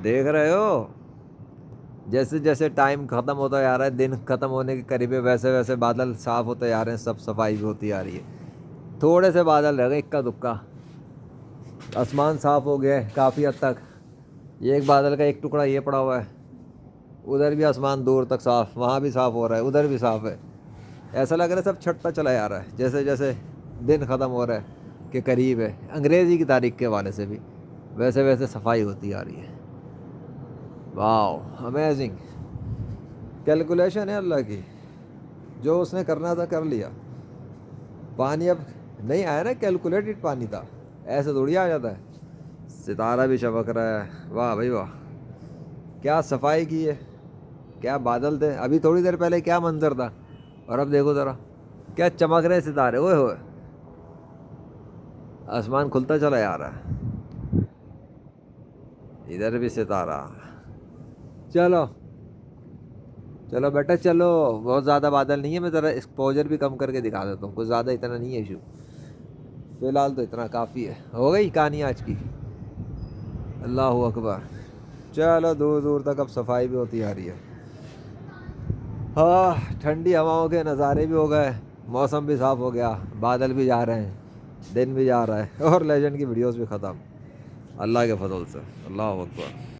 دیکھ رہے ہو جیسے جیسے ٹائم ختم ہوتا جا رہا ہے, دن ختم ہونے کے قریب ہے, ویسے ویسے بادل صاف ہوتے جا رہے ہیں, سب صفائی بھی ہوتی آ رہی ہے. تھوڑے سے بادل رہ گئے اکا دکا, آسمان صاف ہو گیا ہے کافی حد تک. یہ ایک بادل کا ایک ٹکڑا یہ پڑا ہوا ہے, ادھر بھی آسمان دور تک صاف, وہاں بھی صاف ہو رہا ہے, ادھر بھی صاف ہے. ایسا لگ رہا ہے سب چھٹتا چلا جا رہا ہے جیسے جیسے دن ختم ہو رہا ہے کہ قریب ہے. انگریزی کی تاریخ کے حوالے سے بھی ویسے ویسے صفائی ہوتی آ رہی ہے. واو امیزنگ کیلکولیشن ہے اللہ کی, جو اس نے کرنا تھا کر لیا. پانی اب نہیں آیا نا, کیلکولیٹڈ پانی تھا, ایسے تھوڑی آ جاتا ہے. ستارہ بھی چمک رہا ہے, واہ بھائی واہ, کیا صفائی کی ہے, کیا بادل تھے. ابھی تھوڑی دیر پہلے کیا منظر تھا, اور اب دیکھو ذرا کیا چمک رہے ستارے, اوئے ہوئے. آسمان کھلتا چلا جا رہا ہے, ادھر بھی ستارہ. چلو چلو بیٹا چلو, بہت زیادہ بادل نہیں ہے, میں ذرا ایکسپوجر بھی کم کر کے دکھا دیتا ہوں, کچھ زیادہ اتنا نہیں ہے ایشو. فی الحال تو اتنا کافی ہے. ہو گئی کہانی آج کی, اللہ اکبر. چلو دور دور تک اب صفائی بھی ہوتی آ رہی ہے. ہاں ٹھنڈی ہواؤں کے نظارے بھی ہو گئے, موسم بھی صاف ہو گیا, بادل بھی جا رہے ہیں, دن بھی جا رہا ہے, اور لیجنڈ کی ویڈیوز بھی ختم اللہ کے فضل سے. اللہ اکبر.